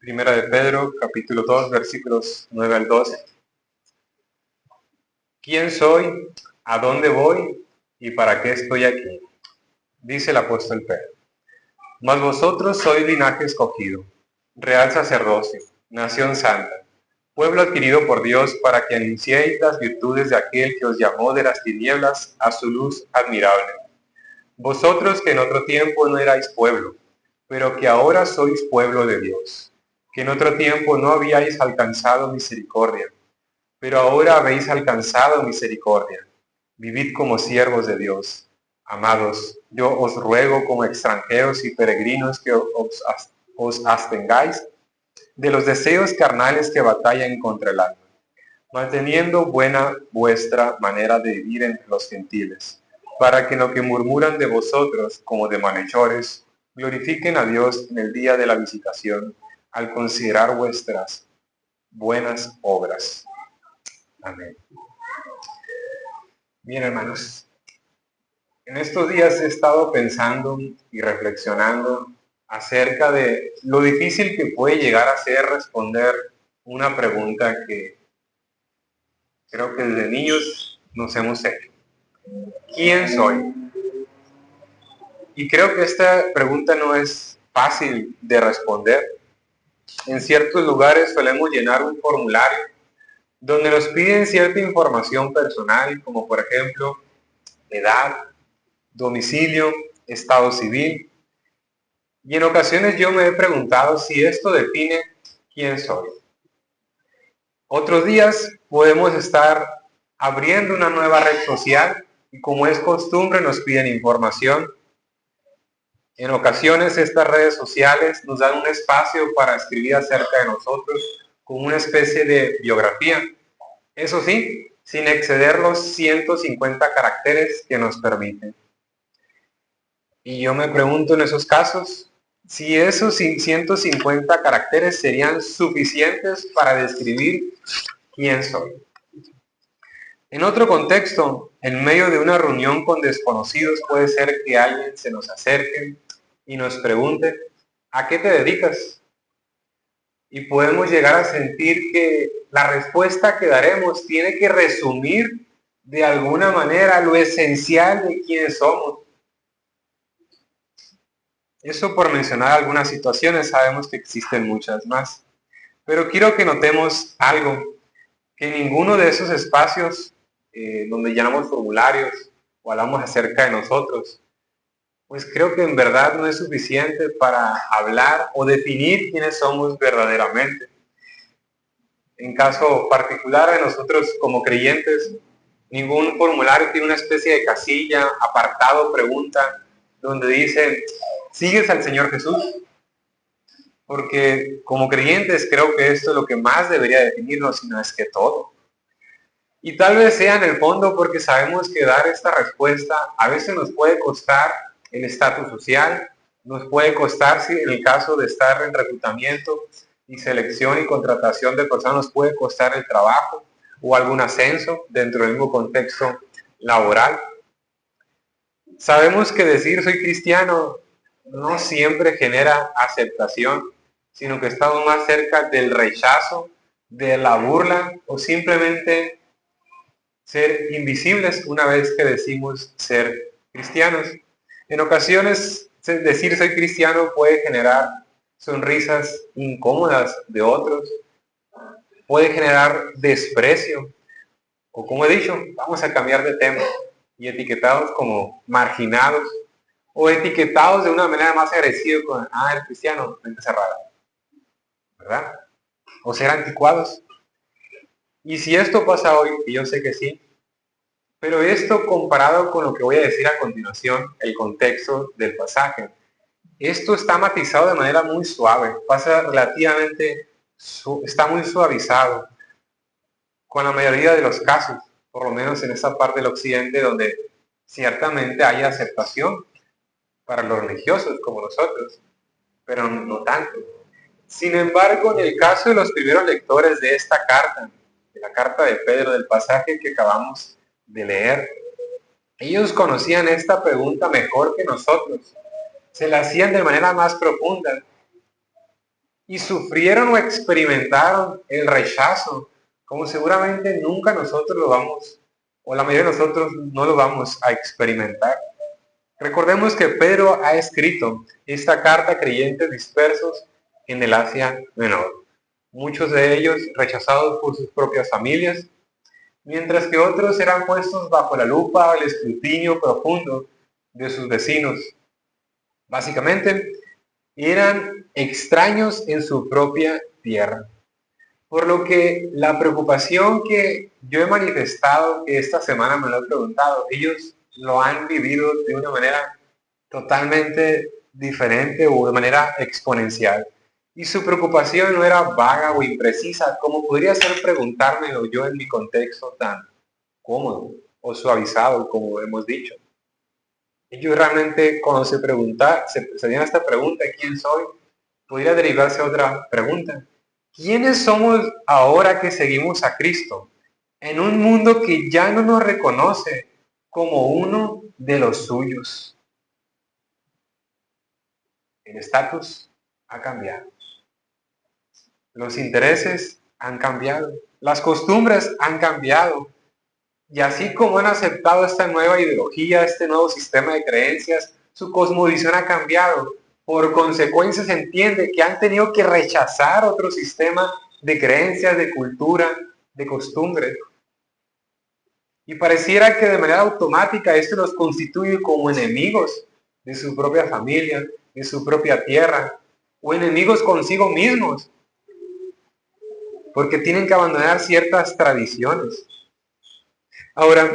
Primera de Pedro, capítulo 2, versículos 9 al 12. ¿Quién soy? ¿A dónde voy? ¿Y para qué estoy aquí? Dice el apóstol Pedro. Mas vosotros sois linaje escogido, real sacerdocio, nación santa, pueblo adquirido por Dios para que anunciéis las virtudes de aquel que os llamó de las tinieblas a su luz admirable. Vosotros que en otro tiempo no erais pueblo, pero que ahora sois pueblo de Dios, que en otro tiempo no habíais alcanzado misericordia, pero ahora habéis alcanzado misericordia. Vivid como siervos de Dios. Amados, yo os ruego como extranjeros y peregrinos que os abstengáis de los deseos carnales que batallan contra el alma, manteniendo buena vuestra manera de vivir entre los gentiles, para que lo que murmuran de vosotros como de malhechores, glorifiquen a Dios en el día de la visitación, al considerar vuestras buenas obras. Amén. Bien, hermanos, en estos días he estado pensando y reflexionando acerca de lo difícil que puede llegar a ser responder una pregunta que creo que desde niños nos hemos hecho. ¿Quién soy? Y creo que esta pregunta no es fácil de responder. En ciertos lugares solemos llenar un formulario donde nos piden cierta información personal, como por ejemplo edad, domicilio, estado civil. Y en ocasiones yo me he preguntado si esto define quién soy. Otros días podemos estar abriendo una nueva red social y como es costumbre nos piden información. En ocasiones estas redes sociales nos dan un espacio para escribir acerca de nosotros con una especie de biografía. Eso sí, sin exceder los 150 caracteres que nos permiten. Y yo me pregunto en esos casos, si esos 150 caracteres serían suficientes para describir quién soy. En otro contexto, en medio de una reunión con desconocidos, puede ser que alguien se nos acerque y nos pregunte, ¿a qué te dedicas? Y podemos llegar a sentir que la respuesta que daremos tiene que resumir de alguna manera lo esencial de quiénes somos. Eso por mencionar algunas situaciones, sabemos que existen muchas más. Pero quiero que notemos algo, que ninguno de esos espacios donde llenamos formularios o hablamos acerca de nosotros, pues creo que en verdad no es suficiente para hablar o definir quiénes somos verdaderamente. En caso particular de nosotros como creyentes, ningún formulario tiene una especie de casilla, apartado, pregunta, donde dice, ¿sigues al Señor Jesús? Porque como creyentes creo que esto es lo que más debería definirnos, si no es que todo. Y tal vez sea en el fondo porque sabemos que dar esta respuesta a veces nos puede costar el estatus social, nos puede costar, si en el caso de estar en reclutamiento y selección y contratación de personas, nos puede costar el trabajo o algún ascenso dentro del mismo contexto laboral. Sabemos que decir soy cristiano no siempre genera aceptación, sino que estamos más cerca del rechazo, de la burla o simplemente ser invisibles una vez que decimos ser cristianos. En ocasiones decir soy cristiano puede generar sonrisas incómodas de otros, puede generar desprecio, o como he dicho, vamos a cambiar de tema, y etiquetados como marginados, o etiquetados de una manera más agresiva con, el cristiano, mente cerrada, ¿verdad? O ser anticuados. Y si esto pasa hoy, y yo sé que sí, pero esto comparado con lo que voy a decir a continuación, el contexto del pasaje, esto está matizado de manera muy suave, pasa relativamente, está muy suavizado con la mayoría de los casos, por lo menos en esa parte del occidente donde ciertamente hay aceptación para los religiosos como nosotros, pero no tanto. Sin embargo, en el caso de los primeros lectores de esta carta, de la carta de Pedro, del pasaje que acabamos de leer, ellos conocían esta pregunta mejor que nosotros. Se la hacían de manera más profunda. y sufrieron o experimentaron el rechazo, como seguramente nunca nosotros lo vamos, o la mayoría de nosotros no lo vamos a experimentar. Recordemos que Pedro ha escrito esta carta a creyentes dispersos en el Asia Menor, muchos de ellos rechazados por sus propias familias, mientras que otros eran puestos bajo la lupa o el escrutinio profundo de sus vecinos. Básicamente, eran extraños en su propia tierra. Por lo que la preocupación que yo he manifestado, que esta semana me lo he preguntado, ellos lo han vivido de una manera totalmente diferente o de manera exponencial. Y su preocupación no era vaga o imprecisa, como podría ser preguntármelo yo en mi contexto tan cómodo o suavizado, como hemos dicho. Ellos realmente cuando se hacían esta pregunta, ¿quién soy?, podría derivarse a otra pregunta. ¿Quiénes somos ahora que seguimos a Cristo en un mundo que ya no nos reconoce como uno de los suyos? El estatus ha cambiado. Los intereses han cambiado. Las costumbres han cambiado. Y así como han aceptado esta nueva ideología, este nuevo sistema de creencias, su cosmovisión ha cambiado. Por consecuencia se entiende que han tenido que rechazar otro sistema de creencias, de cultura, de costumbres. Y pareciera que de manera automática esto los constituye como enemigos de su propia familia, de su propia tierra, o enemigos consigo mismos, porque tienen que abandonar ciertas tradiciones. Ahora,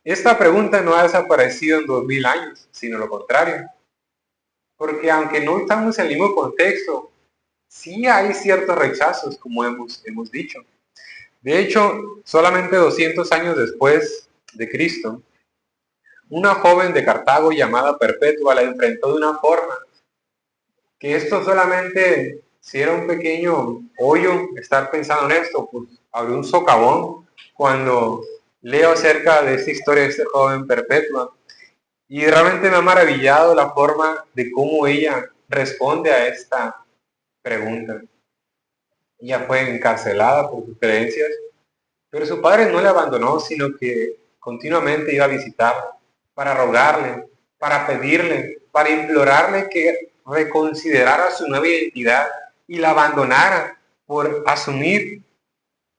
esta pregunta no ha desaparecido en 2000 años, sino lo contrario. Porque aunque no estamos en el mismo contexto, sí hay ciertos rechazos, como hemos dicho. De hecho, solamente 200 años después de Cristo, una joven de Cartago llamada Perpetua la enfrentó de una forma que esto solamente, si era un pequeño hoyo, estar pensando en esto, pues abrió un socavón cuando leo acerca de esta historia de este joven Perpetua. Y realmente me ha maravillado la forma de cómo ella responde a esta pregunta. Ella fue encarcelada por sus creencias, pero su padre no le abandonó, sino que continuamente iba a visitarla para rogarle, para pedirle, para implorarle que reconsiderara su nueva identidad y la abandonara por asumir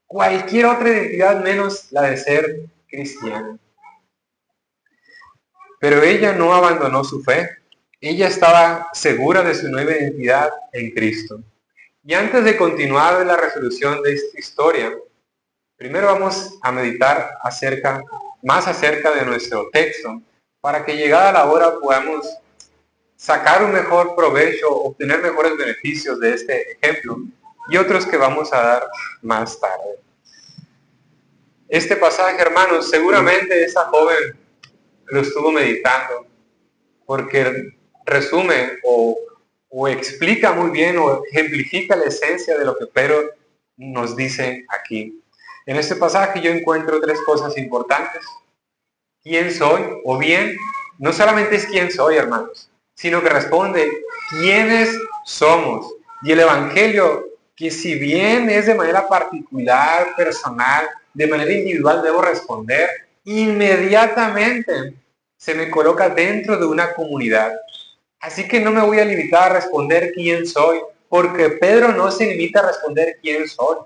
cualquier otra identidad menos la de ser cristiana. Pero ella no abandonó su fe. Ella estaba segura de su nueva identidad en Cristo. Y antes de continuar la resolución de esta historia, primero vamos a meditar más acerca de nuestro texto, para que llegada la hora podamos sacar un mejor provecho, obtener mejores beneficios de este ejemplo y otros que vamos a dar más tarde. Este pasaje, hermanos, seguramente esa joven lo estuvo meditando, porque resume o explica muy bien o ejemplifica la esencia de lo que Pedro nos dice aquí. En este pasaje yo encuentro tres cosas importantes. ¿Quién soy? O bien, no solamente es quién soy, hermanos, sino que responde quiénes somos. Y el Evangelio, que si bien es de manera particular, personal, de manera individual debo responder, inmediatamente se me coloca dentro de una comunidad. Así que no me voy a limitar a responder quién soy, porque Pedro no se limita a responder quién soy,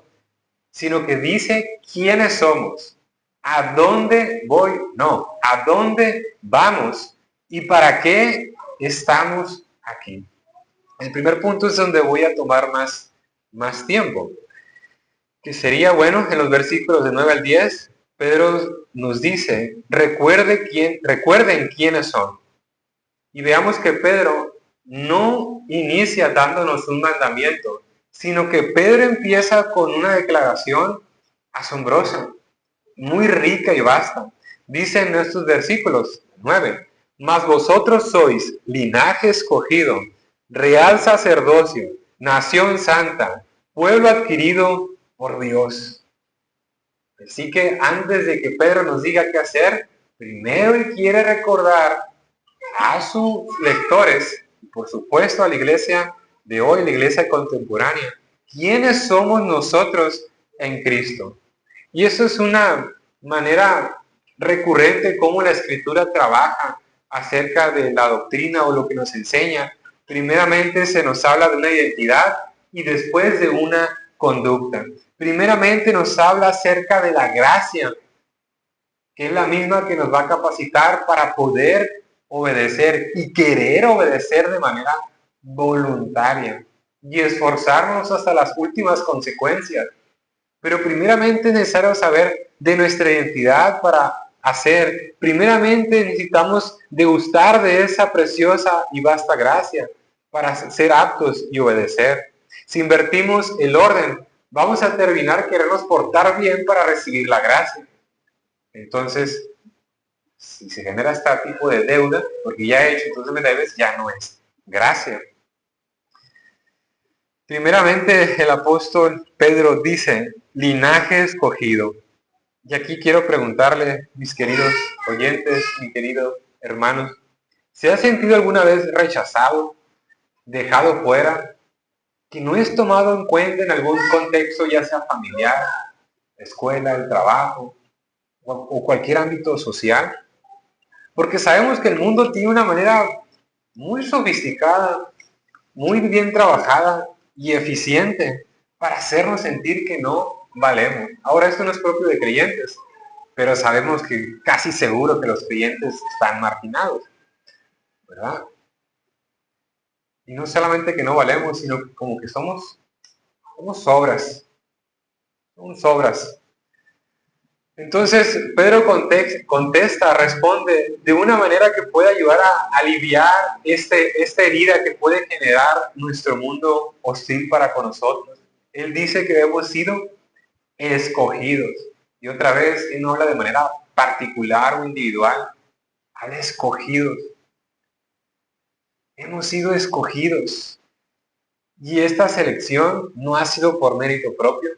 sino que dice quiénes somos, a dónde voy, no, a dónde vamos y para qué estamos aquí. El primer punto es donde voy a tomar más tiempo, que sería, bueno, en los versículos de 9 al 10, Pedro nos dice, recuerden quiénes son. Y veamos que Pedro no inicia dándonos un mandamiento, sino que Pedro empieza con una declaración asombrosa, muy rica y vasta. Dice en estos versículos 9, mas vosotros sois linaje escogido, real sacerdocio, nación santa, pueblo adquirido por Dios. Así que antes de que Pedro nos diga qué hacer, primero él quiere recordar a sus lectores, y por supuesto a la iglesia de hoy, la iglesia contemporánea. ¿Quiénes somos nosotros en Cristo? Y eso es una manera recurrente como la Escritura trabaja acerca de la doctrina o lo que nos enseña. Primeramente se nos habla de una identidad y después de una conducta. Primeramente nos habla acerca de la gracia, que es la misma que nos va a capacitar para poder obedecer y querer obedecer de manera voluntaria y esforzarnos hasta las últimas consecuencias. Pero primeramente es necesario saber de nuestra identidad para hacer. Primeramente necesitamos degustar de esa preciosa y vasta gracia para ser aptos y obedecer. Si invertimos el orden, vamos a terminar querernos portar bien para recibir la gracia. Entonces, si se genera este tipo de deuda, porque ya he hecho, entonces me debes, ya no es gracia. Primeramente, el apóstol Pedro dice, linaje escogido. Y aquí quiero preguntarle, mis queridos oyentes, mis queridos hermanos, ¿se ha sentido alguna vez rechazado, dejado fuera, que no es tomado en cuenta en algún contexto, ya sea familiar, escuela, el trabajo o cualquier ámbito social? Porque sabemos que el mundo tiene una manera muy sofisticada, muy bien trabajada y eficiente para hacernos sentir que no valemos. Ahora, esto no es propio de creyentes, pero sabemos que casi seguro que los creyentes están marginados, ¿verdad? Y no solamente que no valemos, sino que como que somos sobras, somos sobras. Entonces, Pedro contesta, responde de una manera que puede ayudar a aliviar esta herida que puede generar nuestro mundo hostil para con nosotros. Él dice que hemos sido escogidos. Y otra vez, él no habla de manera particular o individual, habla escogidos. Hemos sido escogidos. Y esta selección no ha sido por mérito propio,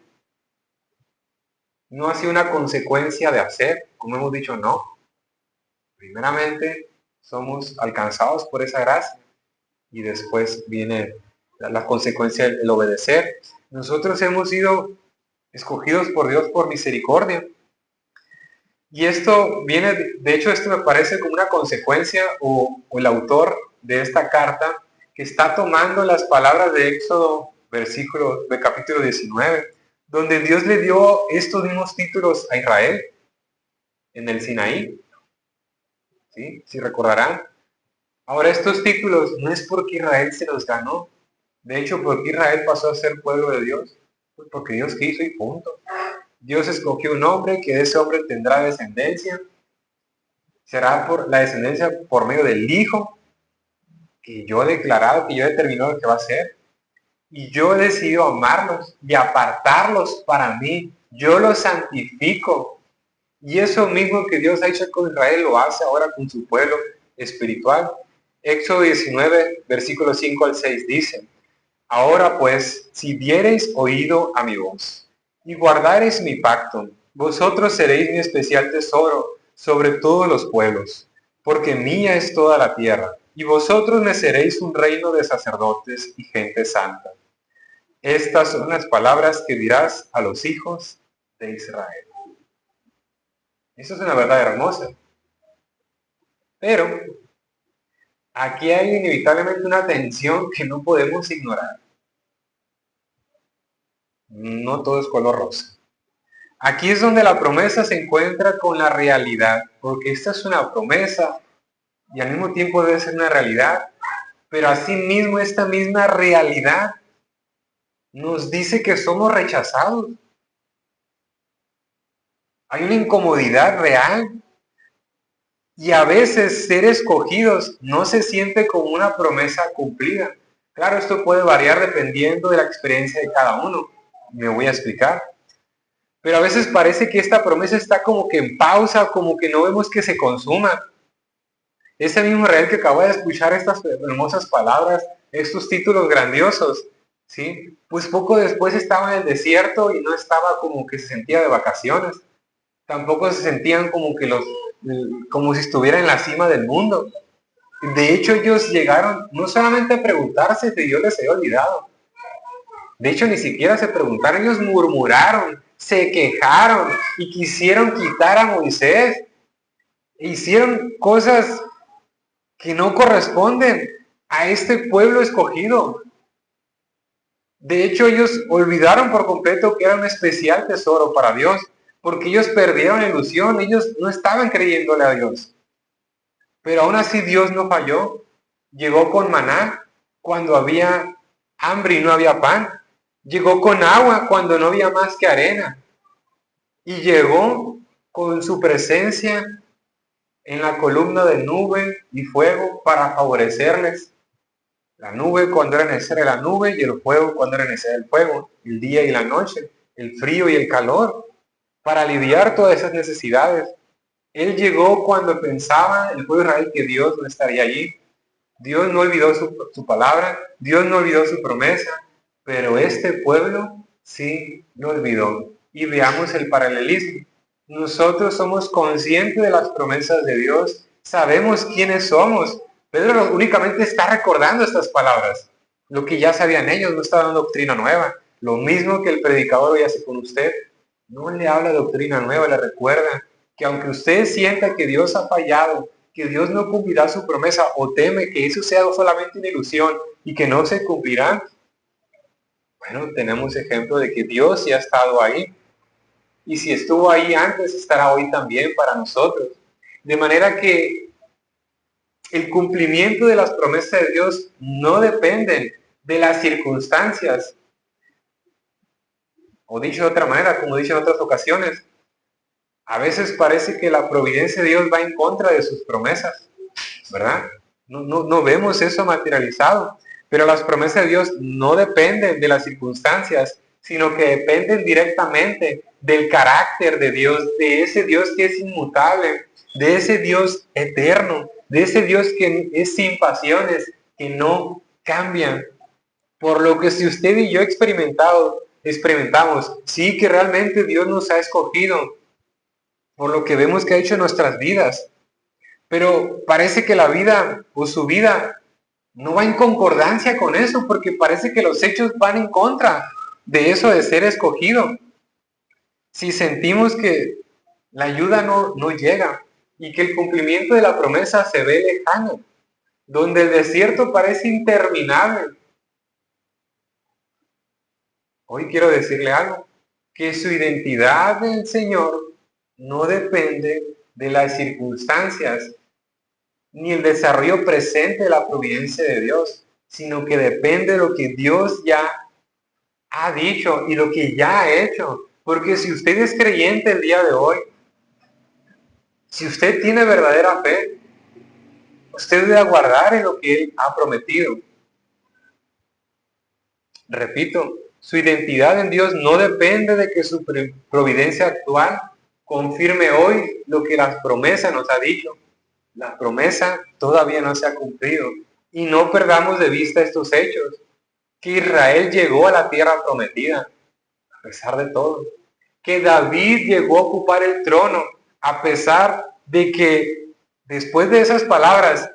no ha sido una consecuencia de hacer, como hemos dicho, no. Primeramente, somos alcanzados por esa gracia y después viene la consecuencia del obedecer. Nosotros hemos sido escogidos por Dios por misericordia. Y esto viene, de hecho, esto me parece como una consecuencia o el autor de esta carta que está tomando las palabras de Éxodo, versículo de capítulo 19, donde Dios le dio estos mismos títulos a Israel en el Sinaí. ¿Sí? Si recordarán. Ahora, estos títulos no es porque Israel se los ganó. De hecho, porque Israel pasó a ser pueblo de Dios. Pues porque Dios quiso y punto. Dios escogió un hombre, que ese hombre tendrá descendencia. Será por la descendencia por medio del Hijo, que yo he declarado, que yo he determinado que va a ser. Y yo he decidido amarlos y apartarlos para mí. Yo los santifico. Y eso mismo que Dios ha hecho con Israel lo hace ahora con su pueblo espiritual. Éxodo 19, versículos 5 al 6 dice, ahora pues, si diereis oído a mi voz y guardareis mi pacto, vosotros seréis mi especial tesoro sobre todos los pueblos, porque mía es toda la tierra, y vosotros me seréis un reino de sacerdotes y gente santa. Estas son las palabras que dirás a los hijos de Israel. Eso es una verdad hermosa. Pero aquí hay inevitablemente una tensión que no podemos ignorar. No todo es color rosa. Aquí es donde la promesa se encuentra con la realidad, porque esta es una promesa y al mismo tiempo debe ser una realidad, pero asimismo esta misma realidad nos dice que somos rechazados. Hay una incomodidad real y a veces ser escogidos no se siente como una promesa cumplida. Claro, esto puede variar dependiendo de la experiencia de cada uno. Me voy a explicar. Pero a veces parece que esta promesa está como que en pausa, como que no vemos que se consuma. Ese mismo Israel que acaba de escuchar estas hermosas palabras, estos títulos grandiosos, ¿sí? Pues poco después estaba en el desierto y no estaba como que se sentía de vacaciones. Tampoco se sentían como que como si estuviera en la cima del mundo. De hecho, ellos llegaron no solamente a preguntarse si Dios les había olvidado. De hecho, ni siquiera se preguntaron, ellos murmuraron, se quejaron y quisieron quitar a Moisés. Hicieron cosas que no corresponden a este pueblo escogido. De hecho, ellos olvidaron por completo que era un especial tesoro para Dios, porque ellos perdieron la ilusión, ellos no estaban creyéndole a Dios. Pero aún así Dios no falló. Llegó con maná cuando había hambre y no había pan. Llegó con agua cuando no había más que arena. Y llegó con su presencia en la columna de nube y fuego para favorecerles. La nube cuando era necesaria la nube y el fuego cuando era necesario el fuego. El día y la noche, el frío y el calor, para aliviar todas esas necesidades. Él llegó cuando pensaba el pueblo de Israel que Dios no estaría allí. Dios no olvidó su palabra, Dios no olvidó su promesa, pero este pueblo sí lo olvidó. Y veamos el paralelismo. Nosotros somos conscientes de las promesas de Dios, sabemos quiénes somos. Pedro únicamente está recordando estas palabras, lo que ya sabían ellos, no está dando doctrina nueva. Lo mismo que el predicador hoy hace con usted, no le habla doctrina nueva, le recuerda que aunque usted sienta que Dios ha fallado, que Dios no cumplirá su promesa o teme que eso sea solamente una ilusión y que no se cumplirá, bueno, tenemos ejemplo de que Dios sí ha estado ahí. Y si estuvo ahí antes, estará hoy también para nosotros. De manera que el cumplimiento de las promesas de Dios no dependen de las circunstancias. O dicho de otra manera, como dicho en otras ocasiones, a veces parece que la providencia de Dios va en contra de sus promesas, ¿verdad? No vemos eso materializado, pero las promesas de Dios no dependen de las circunstancias, sino que dependen directamente del carácter de Dios, de ese Dios que es inmutable, de ese Dios eterno, de ese Dios que es sin pasiones, que no cambian. Por lo que si usted y yo experimentamos, sí que realmente Dios nos ha escogido, por lo que vemos que ha hecho en nuestras vidas, pero parece que la vida o su vida no va en concordancia con eso, porque parece que los hechos van en contra de eso de ser escogido. Si sentimos que la ayuda no llega y que el cumplimiento de la promesa se ve lejano, donde el desierto parece interminable, hoy quiero decirle algo, que su identidad del Señor no depende de las circunstancias ni el desarrollo presente de la providencia de Dios, sino que depende de lo que Dios ya ha dicho y lo que ya ha hecho. Porque si usted es creyente el día de hoy, si usted tiene verdadera fe, usted debe aguardar en lo que Él ha prometido. Repito, su identidad en Dios no depende de que su providencia actual confirme hoy lo que las promesas nos ha dicho. La promesa todavía no se ha cumplido. Y no perdamos de vista estos hechos, que Israel llegó a la tierra prometida, a pesar de todo. Que David llegó a ocupar el trono, a pesar de que después de esas palabras,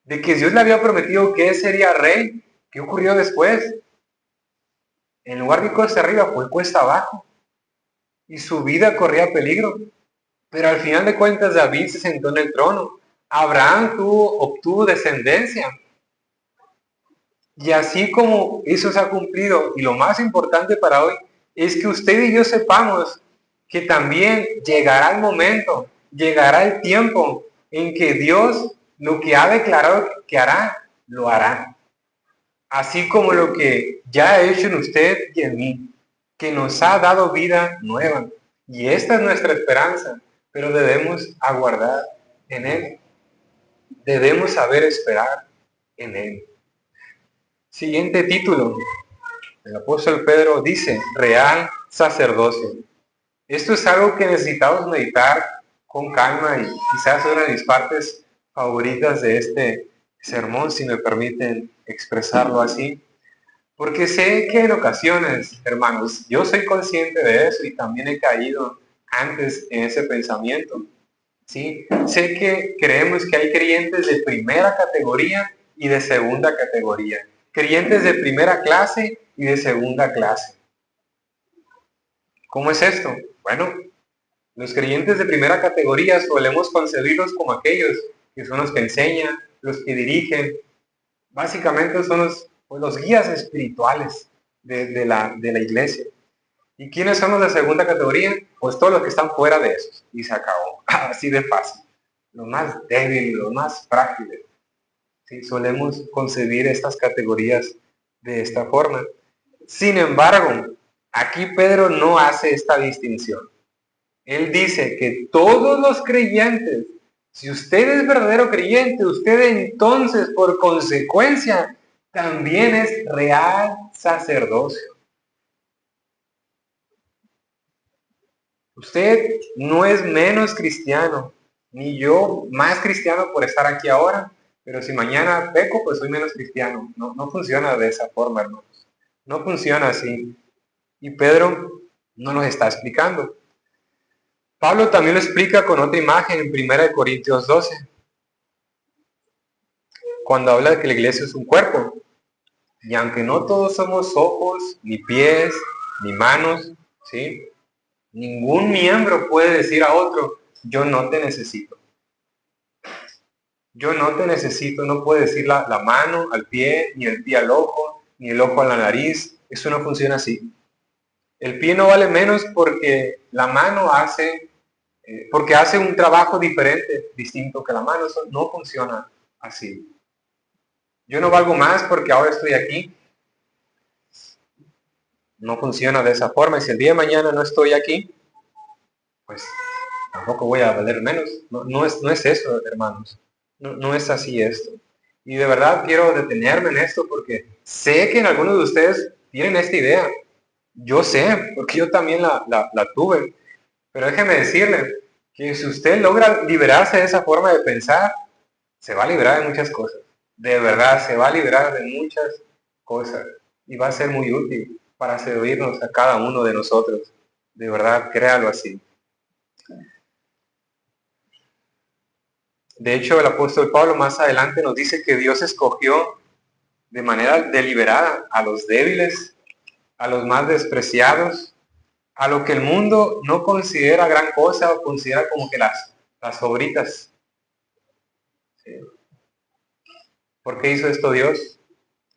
de que Dios le había prometido que él sería rey, ¿qué ocurrió después? En lugar de cuesta arriba, fue cuesta abajo. Y su vida corría peligro. Pero al final de cuentas, David se sentó en el trono. Abraham obtuvo descendencia. Y así como eso se ha cumplido, y lo más importante para hoy, es que usted y yo sepamos que también llegará el momento, llegará el tiempo en que Dios lo que ha declarado que hará, lo hará. Así como lo que ya ha hecho en usted y en mí, que nos ha dado vida nueva. Y esta es nuestra esperanza, pero debemos aguardar en Él. Debemos saber esperar en Él. Siguiente título. El apóstol Pedro dice, real sacerdocio. Esto es algo que necesitamos meditar con calma y quizás es una de mis partes favoritas de este sermón, si me permiten expresarlo así. Porque sé que en ocasiones, hermanos, yo soy consciente de eso y también he caído antes en ese pensamiento. ¿sí? Sé que creemos que hay creyentes de primera categoría y de segunda categoría. Creyentes de primera clase y de segunda clase. ¿Cómo es esto? Bueno, los creyentes de primera categoría solemos concebirlos como aquellos que son los que enseñan, los que dirigen. Básicamente son los guías espirituales de la iglesia. ¿Y quiénes son los de segunda categoría? Pues todos los que están fuera de esos. Y se acabó. Así de fácil. Los más débiles, los más frágiles. ¿Sí? Solemos concebir estas categorías de esta forma. Sin embargo, aquí Pedro no hace esta distinción. Él dice que todos los creyentes, si usted es verdadero creyente, usted entonces por consecuencia también es real sacerdocio. Usted no es menos cristiano, ni yo más cristiano por estar aquí ahora, pero si mañana peco, pues soy menos cristiano. No, no funciona de esa forma, hermanos. No funciona así. Y Pedro no nos está explicando. Pablo también lo explica con otra imagen en 1 Corintios 12, cuando habla de que la iglesia es un cuerpo. Y aunque no todos somos ojos, ni pies, ni manos, ¿sí? Ningún miembro puede decir a otro, yo no te necesito. Yo no te necesito, no puede decir la mano al pie, ni el pie al ojo, ni el ojo a la nariz. Eso no funciona así. El pie no vale menos porque la mano porque hace un trabajo diferente, distinto que la mano. Eso no funciona así. Yo no valgo más porque ahora estoy aquí. No funciona de esa forma. Y si el día de mañana no estoy aquí, pues tampoco voy a valer menos. No es eso, hermanos. No es así esto. Y de verdad quiero detenerme en esto porque sé que en algunos de ustedes tienen esta idea. Yo sé, porque yo también la tuve. Pero déjeme decirle que si usted logra liberarse de esa forma de pensar, se va a liberar de muchas cosas. De verdad, se va a liberar de muchas cosas. Y va a ser muy útil para servirnos a cada uno de nosotros. De verdad, créalo así. De hecho, el apóstol Pablo más adelante nos dice que Dios escogió de manera deliberada a los débiles, a los más despreciados, a lo que el mundo no considera gran cosa o considera como que las sobritas. ¿Sí? ¿Por qué hizo esto Dios?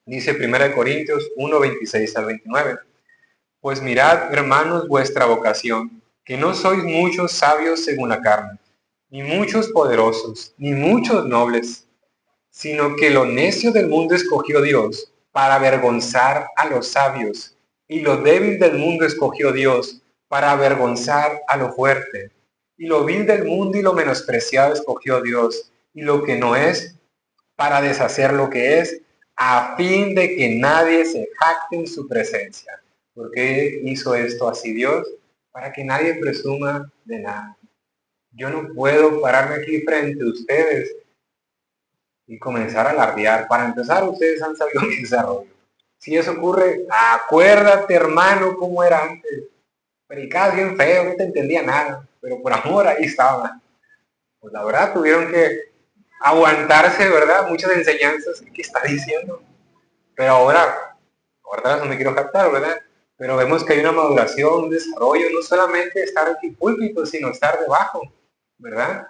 Dice 1 Corintios 1, 26 al 29. Pues mirad, hermanos, vuestra vocación, que no sois muchos sabios según la carne, ni muchos poderosos, ni muchos nobles, sino que lo necio del mundo escogió Dios para avergonzar a los sabios, y lo débil del mundo escogió Dios para avergonzar a lo fuerte, y lo vil del mundo y lo menospreciado escogió Dios, y lo que no es, para deshacer lo que es, a fin de que nadie se jacte en su presencia. ¿Por qué hizo esto así Dios? Para que nadie presuma de nada. Yo no puedo pararme aquí frente a ustedes y comenzar a alardear. Para empezar, ustedes han sabido mi desarrollo. Si eso ocurre, acuérdate, hermano, cómo era antes. Predicabas bien feo, no te entendía nada, pero por amor ahí estaba. Pues la verdad tuvieron que aguantarse, ¿verdad? Muchas enseñanzas que está diciendo. Pero ahora no me quiero captar, ¿verdad? Pero vemos que hay una maduración, un desarrollo, no solamente estar aquí púlpito, sino estar debajo, ¿verdad?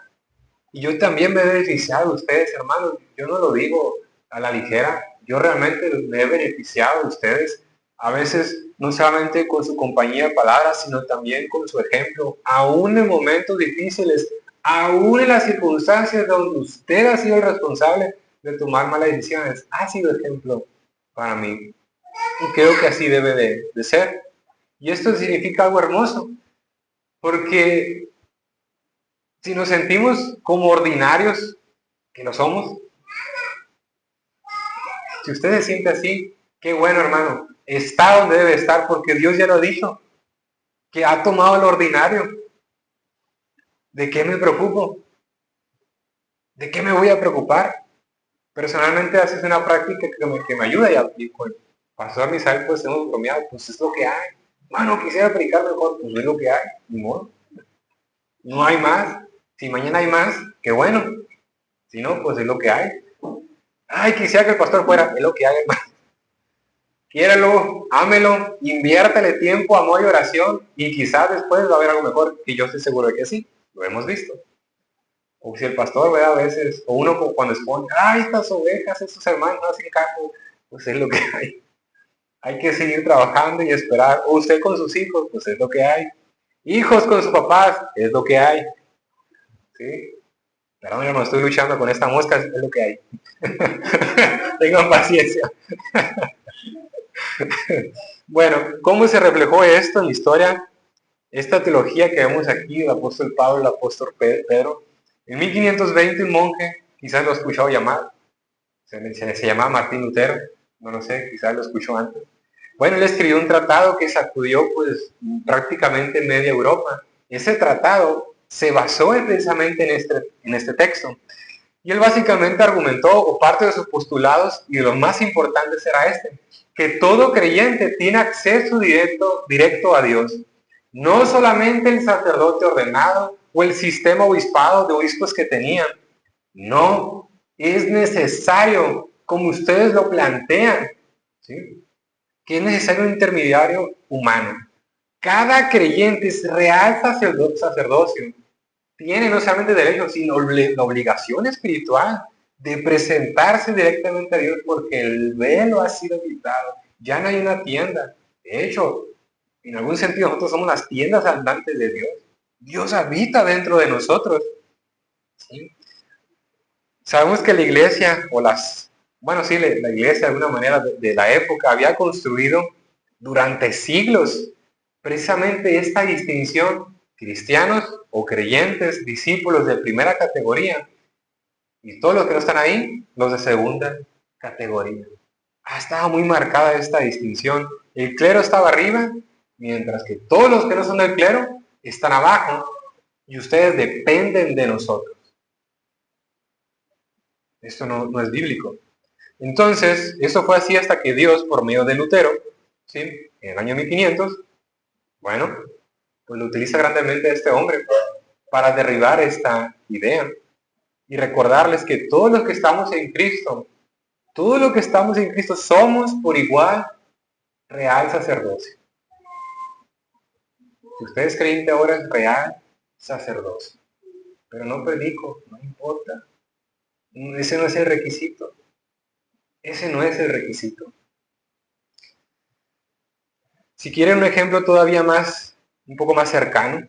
Y yo también me he beneficiado de ustedes, hermanos. Yo no lo digo a la ligera. Yo realmente me he beneficiado de ustedes. A veces no solamente con su compañía de palabras, sino también con su ejemplo. Aún en momentos difíciles, aún en las circunstancias donde usted ha sido el responsable de tomar malas decisiones, ha sido ejemplo para mí. Y creo que así debe de ser. Y esto significa algo hermoso, porque si nos sentimos como ordinarios, que lo somos, si usted se siente así, qué bueno, hermano, está donde debe estar, porque Dios ya lo ha dicho, que ha tomado lo ordinario. ¿De qué me preocupo? ¿De qué me voy a preocupar? Personalmente haces una práctica que me ayuda y con Pastor Misael pues hemos bromeado, pues es lo que hay. Mano, quisiera predicar mejor, pues es lo que hay, ni modo. No hay más. Si mañana hay más, qué bueno. Si no, pues es lo que hay. Ay, quisiera que el pastor fuera, es lo que hay, hermano. Quiéralo, ámelo, inviértale tiempo, amor y oración, y quizás después va a haber algo mejor, y yo estoy seguro de que sí, lo hemos visto. O si el pastor ve a veces, o uno cuando expone, ay, estas ovejas, estos hermanos no hacen caso, pues es lo que hay. Hay que seguir trabajando y esperar. O usted con sus hijos, pues es lo que hay. Hijos con sus papás, es lo que hay. ¿Sí? Perdón, hermano, estoy luchando con esta mosca, es lo que hay. Tengan paciencia. Bueno, ¿cómo se reflejó esto en la historia? Esta teología que vemos aquí, el apóstol Pablo, el apóstol Pedro. En 1520 un monje, quizás lo ha escuchado llamar, se llamaba Martín Lutero, no lo sé, quizás lo escuchó antes. Bueno, él escribió un tratado que sacudió pues prácticamente media Europa. Ese tratado se basó precisamente en este texto. Y él básicamente argumentó, o parte de sus postulados, y de los más importantes era este, que todo creyente tiene acceso directo a Dios. No solamente el sacerdote ordenado o el sistema obispado de obispos que tenían. No, es necesario, como ustedes lo plantean, ¿sí? Que es necesario un intermediario humano. Cada creyente es real sacerdocio. Tiene no solamente derecho, sino la obligación espiritual de presentarse directamente a Dios porque el velo ha sido quitado. Ya no hay una tienda. De hecho, en algún sentido nosotros somos las tiendas andantes de Dios. Dios habita dentro de nosotros. ¿Sí? Sabemos que la iglesia, bueno, sí, la iglesia de alguna manera de la época había construido durante siglos precisamente esta distinción, cristianos o creyentes, discípulos de primera categoría, y todos los que no están ahí, los de segunda categoría. Estaba muy marcada esta distinción. El clero estaba arriba, mientras que todos los que no son del clero están abajo, y ustedes dependen de nosotros. Esto no es bíblico. Entonces, eso fue así hasta que Dios, por medio de Lutero, ¿sí? En el año 1500, bueno, pues lo utiliza grandemente este hombre para derribar esta idea y recordarles que todos los que estamos en Cristo, todos los que estamos en Cristo somos por igual real sacerdocio. Si usted es creyente ahora es real sacerdocio, pero no predico, no importa. Ese no es el requisito. Ese no es el requisito. Si quieren un ejemplo todavía un poco más cercano,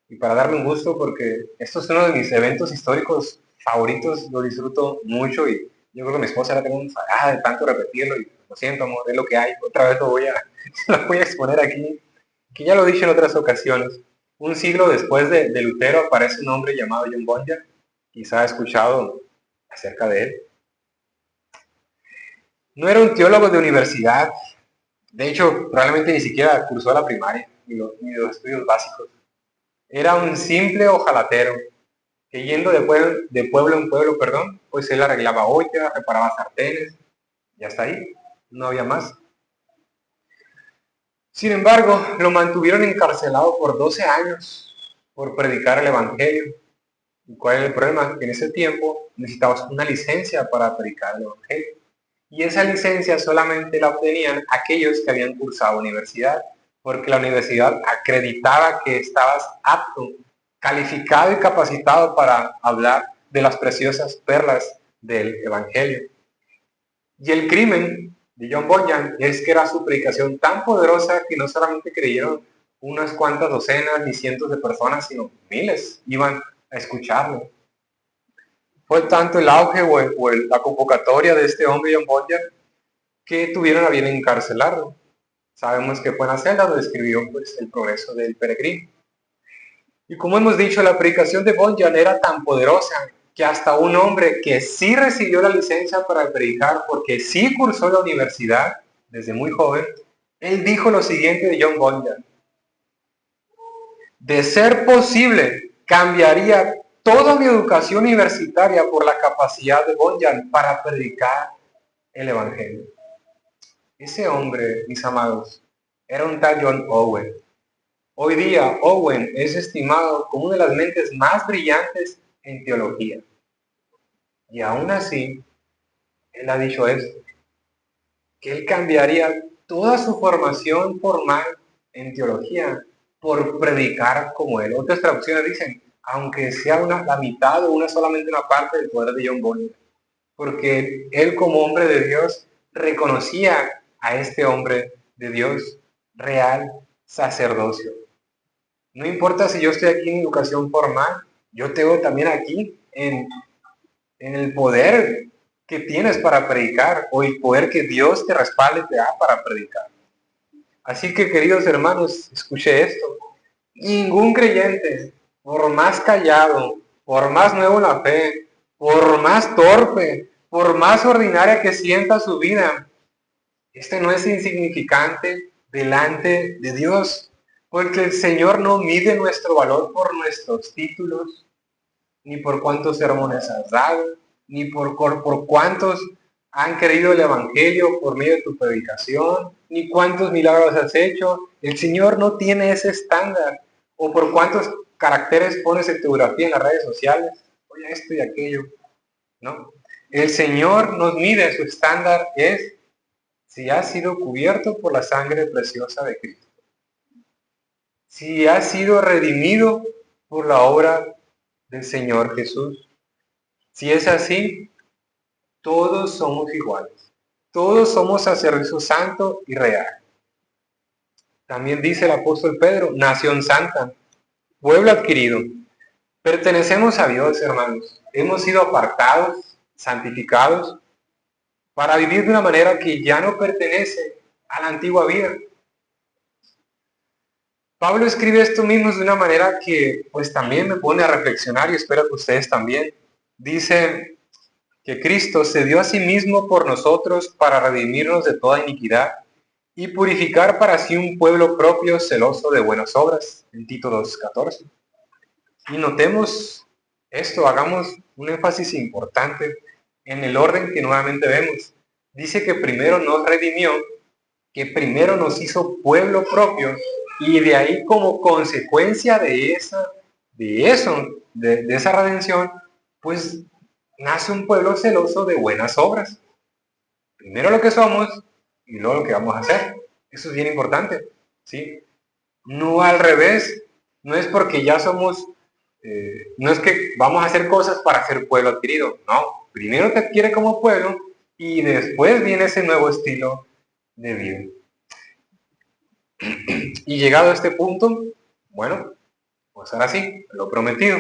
y para darme un gusto, porque esto es uno de mis eventos históricos favoritos, lo disfruto mucho y yo creo que mi esposa ya tengo un enfadada de tanto repetirlo y lo siento, amor, es lo que hay, otra vez lo voy a exponer aquí, que ya lo he dicho en otras ocasiones. Un siglo después de Lutero aparece un hombre llamado John Bunyan, quizá ha escuchado acerca de él. No era un teólogo de universidad, de hecho probablemente ni siquiera cursó la primaria, ni los estudios básicos. Era un simple ojalatero, que yendo de pueblo en pueblo, pues él arreglaba ollas, reparaba sartenes, y hasta ahí, no había más. Sin embargo, lo mantuvieron encarcelado por 12 años por predicar el Evangelio. ¿Y cuál era el problema? Que en ese tiempo necesitabas una licencia para predicar el Evangelio. Y esa licencia solamente la obtenían aquellos que habían cursado universidad, porque la universidad acreditaba que estabas apto, calificado y capacitado para hablar de las preciosas perlas del Evangelio. Y el crimen de John Bunyan es que era su predicación tan poderosa que no solamente creyeron unas cuantas docenas ni cientos de personas, sino miles iban a escucharlo. Fue tanto el auge la convocatoria de este hombre John Bunyan que tuvieron a bien encarcelarlo. Sabemos que fue en la celda donde escribió pues, el progreso del peregrino. Y como hemos dicho, la predicación de Bunyan era tan poderosa que hasta un hombre que sí recibió la licencia para predicar, porque sí cursó la universidad desde muy joven, él dijo lo siguiente de John Bunyan: de ser posible, cambiaría toda mi educación universitaria por la capacidad de Bunyan para predicar el Evangelio. Ese hombre, mis amados, era un tal John Owen. Hoy día, Owen es estimado como una de las mentes más brillantes en teología. Y aún así, él ha dicho esto, que él cambiaría toda su formación formal en teología por predicar como él. Otras traducciones dicen, aunque sea la mitad o solamente una parte del poder de John Bunyan, porque él como hombre de Dios reconocía a este hombre de Dios real sacerdocio. No importa si yo estoy aquí en educación formal, yo tengo también aquí en el poder que tienes para predicar o el poder que Dios te respalde te da para predicar. Así que, queridos hermanos, escuche esto. Ningún creyente, por más callado, por más nuevo en la fe, por más torpe, por más ordinaria que sienta su vida, este no es insignificante delante de Dios, porque el Señor no mide nuestro valor por nuestros títulos, ni por cuántos sermones has dado, ni por cuántos han creído el Evangelio por medio de tu predicación, ni cuántos milagros has hecho. El Señor no tiene ese estándar. O por cuántos caracteres pones en tu biografía en las redes sociales. Oye, esto y aquello. No. El Señor nos mide, su estándar es si has sido cubierto por la sangre preciosa de Cristo. Si has sido redimido por la obra del Señor Jesús. Si es así, todos somos iguales. Todos somos sacerdocio santo y real. También dice el apóstol Pedro, nación santa, pueblo adquirido. Pertenecemos a Dios, hermanos. Hemos sido apartados, santificados, para vivir de una manera que ya no pertenece a la antigua vida. Pablo escribe esto mismo de una manera que pues también me pone a reflexionar y espero que ustedes también. Dice que Cristo se dio a sí mismo por nosotros para redimirnos de toda iniquidad y purificar para sí un pueblo propio celoso de buenas obras, en Tito 2:14. Y notemos esto, hagamos un énfasis importante en el orden que nuevamente vemos. Dice que primero nos redimió, que primero nos hizo pueblo propio, y de ahí como consecuencia de esa redención, pues nace un pueblo celoso de buenas obras. Primero lo que somos y luego lo que vamos a hacer. Eso es bien importante, ¿sí? No al revés. No es porque ya somos, no es que vamos a hacer cosas para ser pueblo adquirido. No, primero te adquiere como pueblo y después viene ese nuevo estilo de vida. Y llegado a este punto, bueno, pues ahora sí, lo prometido.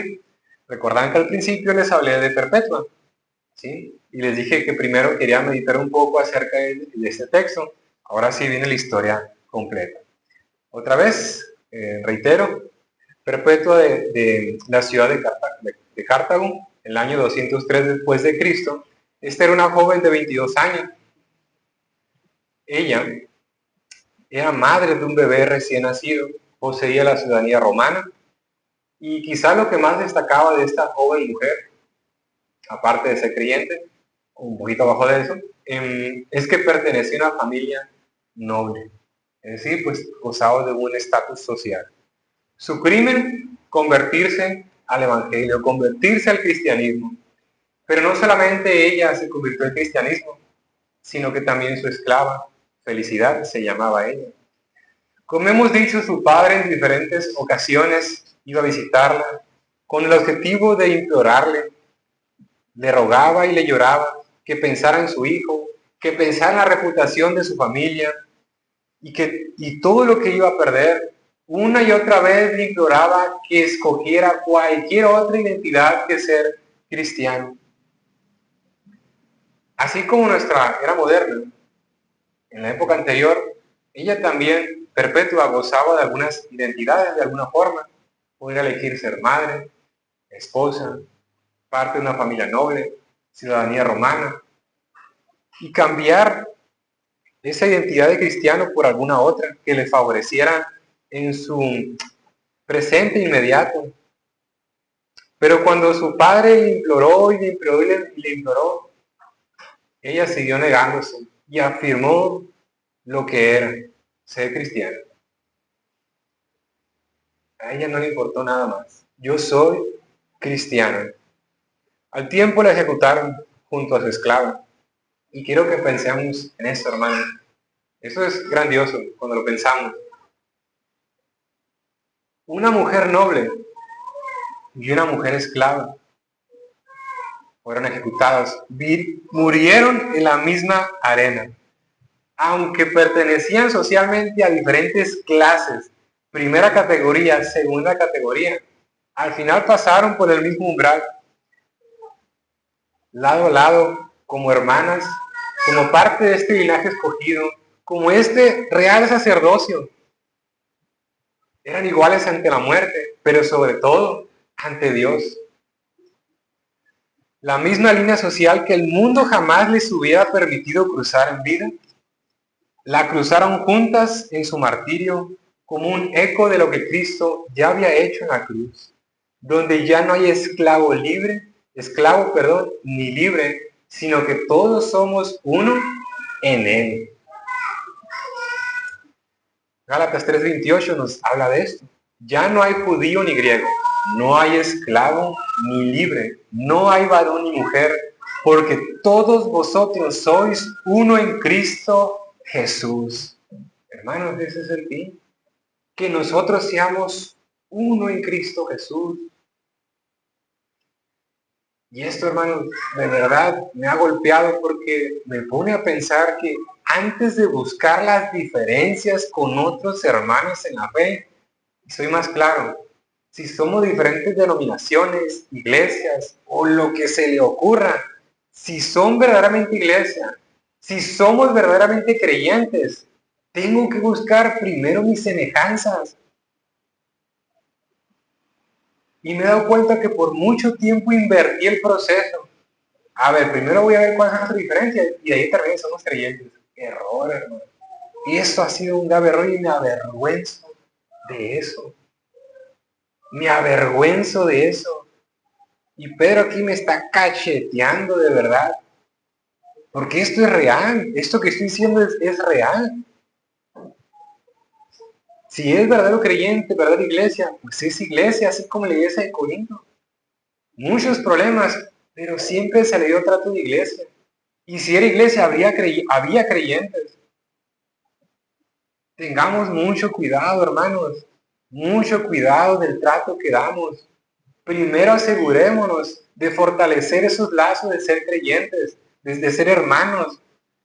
Recordan que al principio les hablé de Perpetua, ¿sí? Y les dije que primero quería meditar un poco acerca de este texto. Ahora sí viene la historia completa. Otra vez, reitero, Perpetua de la ciudad de Cartago, en el año 203 después de Cristo. Esta era una joven de 22 años. Ella era madre de un bebé recién nacido, poseía la ciudadanía romana, y quizá lo que más destacaba de esta joven mujer, aparte de ser creyente, un poquito abajo de eso, es que pertenecía a una familia noble, es decir, pues gozaba de un estatus social. Su crimen, convertirse al evangelio, convertirse al cristianismo. Pero no solamente ella se convirtió al cristianismo, sino que también su esclava, Felicidad, se llamaba ella. Como hemos dicho, su padre en diferentes ocasiones iba a visitarla con el objetivo de implorarle. Le rogaba y le lloraba que pensara en su hijo, que pensara en la reputación de su familia y todo lo que iba a perder. Una y otra vez le imploraba que escogiera cualquier otra identidad que ser cristiano. Así como nuestra era moderna, en la época anterior, ella también, Perpetua, gozaba de algunas identidades de alguna forma. Podría elegir ser madre, esposa, parte de una familia noble, ciudadanía romana, y cambiar esa identidad de cristiano por alguna otra que le favoreciera en su presente inmediato. Pero cuando su padre le imploró y le imploró y le imploró, ella siguió negándose y afirmó lo que era ser cristiano. A ella no le importó nada más. Yo soy cristiana. Al tiempo la ejecutaron junto a su esclava. Y quiero que pensemos en esto, hermano. Eso es grandioso cuando lo pensamos. Una mujer noble y una mujer esclava fueron ejecutadas. Murieron en la misma arena. Aunque pertenecían socialmente a diferentes clases, primera categoría, segunda categoría, al final pasaron por el mismo umbral, lado a lado, como hermanas, como parte de este linaje escogido, como este real sacerdocio. Eran iguales ante la muerte, pero sobre todo ante Dios. La misma línea social que el mundo jamás les hubiera permitido cruzar en vida, la cruzaron juntas en su martirio como un eco de lo que Cristo ya había hecho en la cruz, donde ya no hay esclavo, ni libre, sino que todos somos uno en Él. Gálatas 3:28 nos habla de esto. Ya no hay judío ni griego, no hay esclavo ni libre, no hay varón ni mujer, porque todos vosotros sois uno en Cristo Jesús. Hermanos, ese es el fin. Que nosotros seamos uno en Cristo Jesús. Y esto, hermanos, de verdad me ha golpeado porque me pone a pensar que antes de buscar las diferencias con otros hermanos en la fe, soy más claro, si somos diferentes denominaciones, iglesias o lo que se le ocurra, si son verdaderamente iglesia, si somos verdaderamente creyentes, tengo que buscar primero mis semejanzas. Y me he dado cuenta que por mucho tiempo invertí el proceso. A ver, primero voy a ver cuáles son las diferencias y de ahí también somos creyentes. Error, hermano. Y eso ha sido un grave error y me avergüenzo de eso. Me avergüenzo de eso. Y Pedro aquí me está cacheteando de verdad. Porque esto es real. Esto que estoy diciendo es real. Si es verdadero creyente, verdadera iglesia, pues es iglesia, así como la iglesia de Corinto. Muchos problemas, pero siempre se le dio trato de iglesia. Y si era iglesia, había creyentes. Tengamos mucho cuidado, hermanos. Mucho cuidado del trato que damos. Primero asegurémonos de fortalecer esos lazos de ser creyentes, de ser hermanos.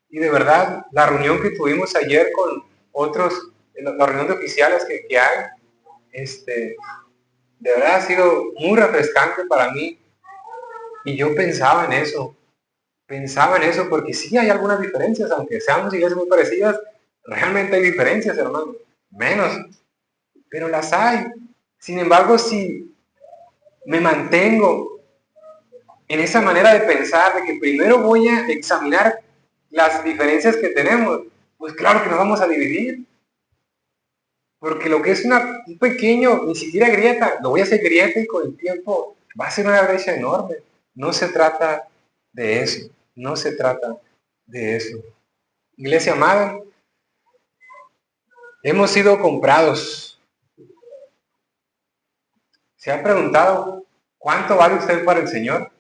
Y de verdad, la reunión que tuvimos ayer con otros, la reunión de oficiales que hay, de verdad ha sido muy refrescante para mí. Y yo pensaba en eso porque sí hay algunas diferencias, aunque seamos iglesias muy parecidas, realmente hay diferencias, hermano. Menos, pero las hay. Sin embargo, si me mantengo en esa manera de pensar, de que primero voy a examinar las diferencias que tenemos, pues claro que nos vamos a dividir. Porque lo que es un pequeño, ni siquiera grieta, lo voy a hacer grieta y con el tiempo va a ser una brecha enorme. No se trata de eso, no se trata de eso. Iglesia amada, hemos sido comprados. ¿Se ha preguntado cuánto vale usted para el Señor?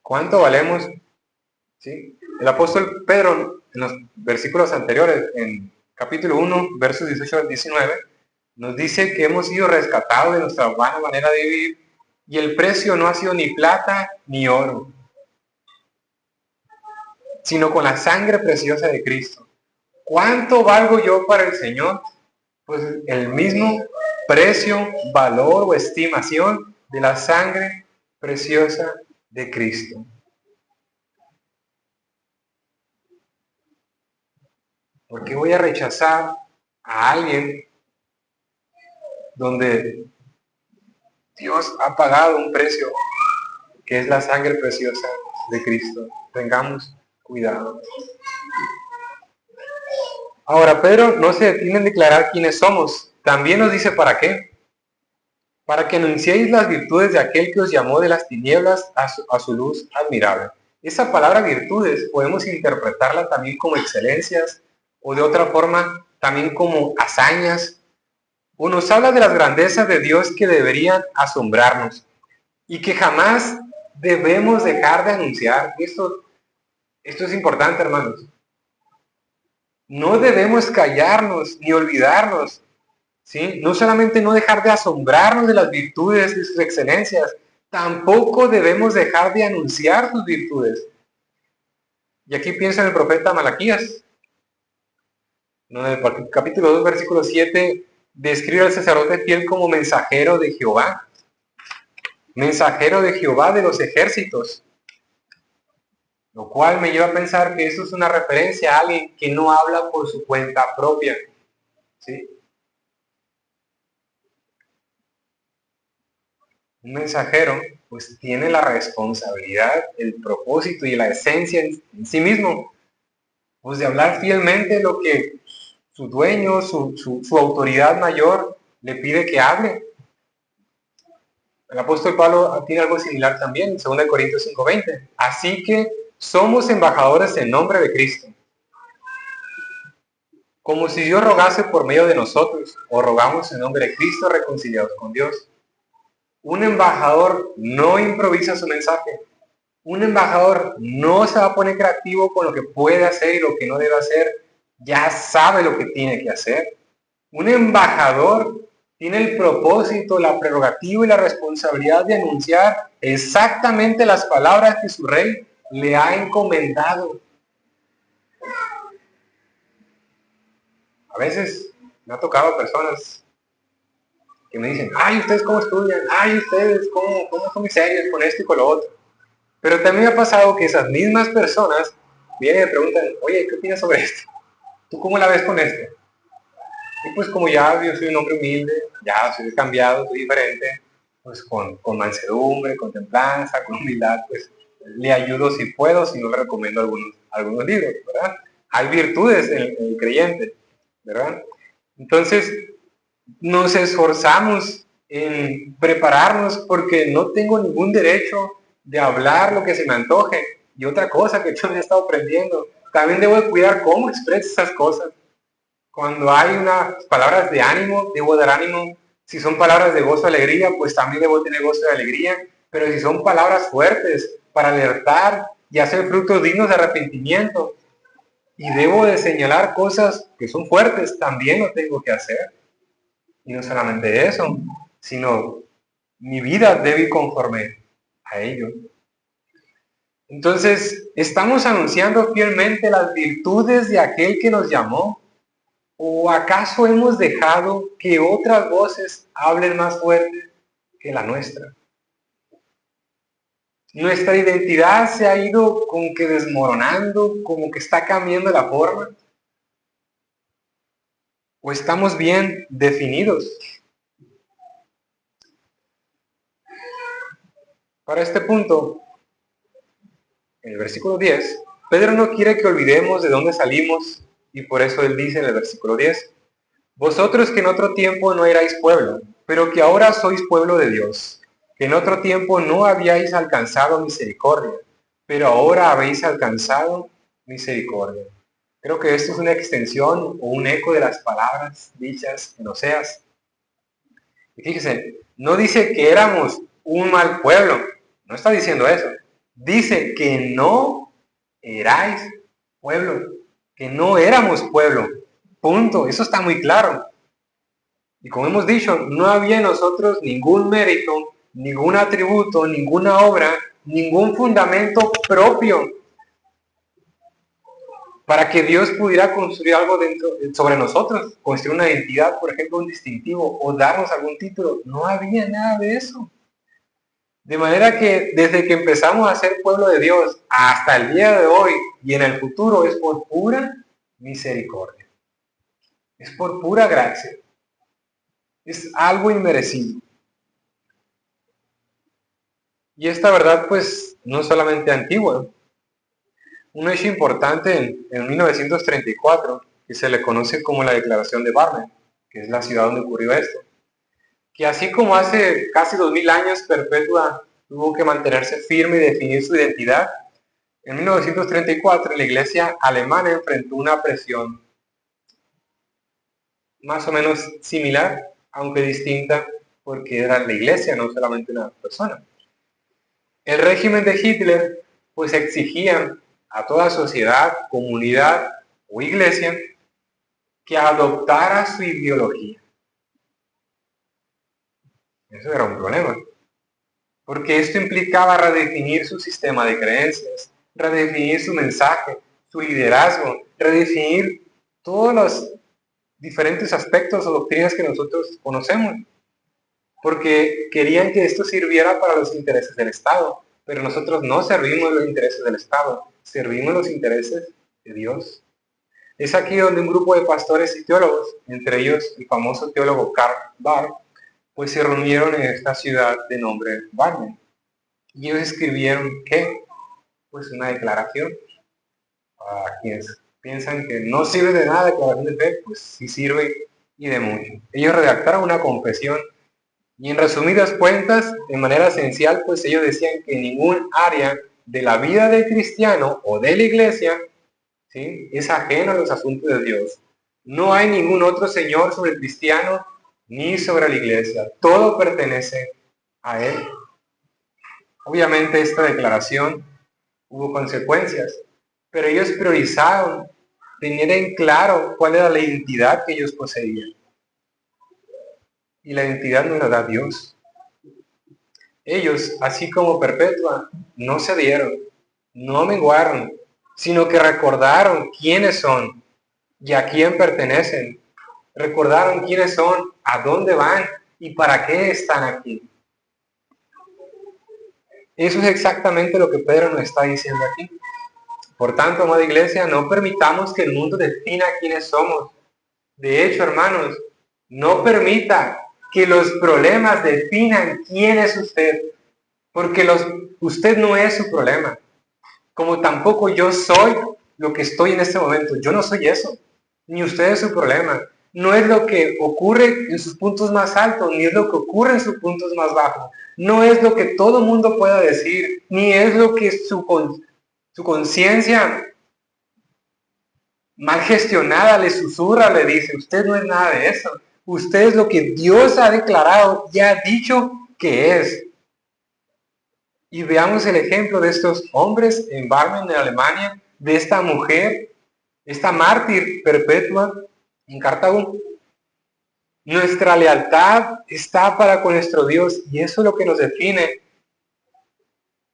¿Cuánto valemos? ¿Sí? El apóstol Pedro, en los versículos anteriores, en capítulo 1, versos 18 al 19, nos dice que hemos sido rescatados de nuestra vana manera de vivir y el precio no ha sido ni plata ni oro, sino con la sangre preciosa de Cristo. ¿Cuánto valgo yo para el Señor? Pues el mismo precio, valor o estimación de la sangre preciosa de Cristo. ¿Por qué voy a rechazar a alguien donde Dios ha pagado un precio que es la sangre preciosa de Cristo? Tengamos cuidado. Ahora, Pedro no se detiene en declarar quiénes somos. También nos dice para qué. Para que anunciéis las virtudes de aquel que os llamó de las tinieblas a su luz admirable. Esa palabra virtudes podemos interpretarla también como excelencias o de otra forma también como hazañas o nos habla de las grandezas de Dios que deberían asombrarnos y que jamás debemos dejar de anunciar. Esto es importante, hermanos. No debemos callarnos ni olvidarnos, ¿sí? No solamente no dejar de asombrarnos de las virtudes y sus excelencias, tampoco debemos dejar de anunciar sus virtudes. Y aquí piensa en el profeta Malaquías, ¿no? En el capítulo 2, versículo 7, describe al sacerdote fiel como mensajero de Jehová de los ejércitos, lo cual me lleva a pensar que eso es una referencia a alguien que no habla por su cuenta propia, ¿sí? Un mensajero pues tiene la responsabilidad, el propósito y la esencia en sí mismo, pues de hablar fielmente lo que su dueño, su autoridad mayor le pide que hable. El apóstol Pablo tiene algo similar también, en 2 Corintios 5:20. Así que somos embajadores en nombre de Cristo, como si Dios rogase por medio de nosotros, o rogamos en nombre de Cristo reconciliados con Dios. Un embajador no improvisa su mensaje. Un embajador no se va a poner creativo con lo que puede hacer y lo que no debe hacer. Ya sabe lo que tiene que hacer. Un embajador tiene el propósito, la prerrogativa y la responsabilidad de anunciar exactamente las palabras que su rey le ha encomendado. A veces me ha tocado personas que me dicen, ay, ¿ustedes cómo estudian? Ay, ¿ustedes cómo son mis serios con esto y con lo otro? Pero también me ha pasado que esas mismas personas vienen y me preguntan, oye, ¿qué opinas sobre esto? ¿Tú cómo la ves con esto? Y pues como ya yo soy un hombre humilde, ya soy cambiado, soy diferente, pues con mansedumbre, con templanza, con humildad, pues le ayudo si puedo, si no le recomiendo algunos libros, ¿verdad? Hay virtudes en el creyente, ¿verdad? Entonces, nos esforzamos en prepararnos porque no tengo ningún derecho de hablar lo que se me antoje. Y otra cosa que yo he estado aprendiendo, también debo de cuidar cómo expreso esas cosas. Cuando hay unas palabras de ánimo, debo dar ánimo. Si son palabras de gozo, alegría, pues también debo tener gozo y alegría. Pero si son palabras fuertes para alertar y hacer frutos dignos de arrepentimiento, y debo de señalar cosas que son fuertes, también lo tengo que hacer. Y no solamente eso, sino mi vida debe ir conforme a ello. Entonces, ¿estamos anunciando fielmente las virtudes de aquel que nos llamó? ¿O acaso hemos dejado que otras voces hablen más fuerte que la nuestra? Nuestra identidad se ha ido como que desmoronando, como que está cambiando la forma. ¿O estamos bien definidos? Para este punto, en el versículo 10, Pedro no quiere que olvidemos de dónde salimos y por eso él dice en el versículo 10, vosotros que en otro tiempo no erais pueblo, pero que ahora sois pueblo de Dios, que en otro tiempo no habíais alcanzado misericordia, pero ahora habéis alcanzado misericordia. Creo que esto es una extensión o un eco de las palabras dichas en Oseas. Y fíjese, no dice que éramos un mal pueblo, no está diciendo eso. Dice que no erais pueblo, que no éramos pueblo. Punto, eso está muy claro. Y como hemos dicho, no había en nosotros ningún mérito, ningún atributo, ninguna obra, ningún fundamento propio para que Dios pudiera construir algo sobre nosotros, construir una identidad, por ejemplo, un distintivo, o darnos algún título. No había nada de eso. De manera que desde que empezamos a ser pueblo de Dios hasta el día de hoy y en el futuro es por pura misericordia. Es por pura gracia. Es algo inmerecido. Y esta verdad pues no solamente antigua. Un hecho importante en 1934, que se le conoce como la Declaración de Barmen, que es la ciudad donde ocurrió esto, que así como hace casi 2000 años Perpetua tuvo que mantenerse firme y definir su identidad, en 1934 la iglesia alemana enfrentó una presión más o menos similar aunque distinta, porque era la iglesia, no solamente una persona. El régimen de Hitler pues exigía a toda sociedad, comunidad o iglesia que adoptara su ideología. Eso era un problema, porque esto implicaba redefinir su sistema de creencias, redefinir su mensaje, su liderazgo, redefinir todos los diferentes aspectos o doctrinas que nosotros conocemos, porque querían que esto sirviera para los intereses del Estado, pero nosotros no servimos los intereses del Estado, servimos los intereses de Dios. Es aquí donde un grupo de pastores y teólogos, entre ellos el famoso teólogo Karl Barth, pues se reunieron en esta ciudad de nombre Barmen. Y ellos escribieron, ¿qué? Pues una declaración. A quienes piensan que no sirve de nada la declaración de fe, pues sí sirve y de mucho. Ellos redactaron una confesión y en resumidas cuentas, de manera esencial, pues ellos decían que ningún área de la vida del cristiano o de la iglesia, ¿sí?, es ajeno a los asuntos de Dios. No hay ningún otro señor sobre el cristiano ni sobre la iglesia. Todo pertenece a él. Obviamente esta declaración hubo consecuencias, pero ellos priorizaron tener en claro cuál era la identidad que ellos poseían. Y la identidad no la da Dios. Ellos, así como Perpetua, no cedieron, no menguaron, sino que recordaron quiénes son y a quién pertenecen. Recordaron quiénes son, a dónde van y para qué están aquí. Eso es exactamente lo que Pedro nos está diciendo aquí. Por tanto, amada iglesia, no permitamos que el mundo defina quiénes somos. De hecho, hermanos, no permita que los problemas definan quién es usted, porque usted no es su problema, como tampoco yo soy lo que estoy en este momento. Yo no soy eso, ni usted es su problema. No es lo que ocurre en sus puntos más altos, ni es lo que ocurre en sus puntos más bajos. No es lo que todo mundo pueda decir, ni es lo que su conciencia mal gestionada le susurra, le dice. Usted no es nada de eso. Usted es lo que Dios ha declarado y ha dicho que es. Y veamos el ejemplo de estos hombres en Barmen, en Alemania, de esta mujer, esta mártir perpetua en Cartago. Nuestra lealtad está para con nuestro Dios y eso es lo que nos define.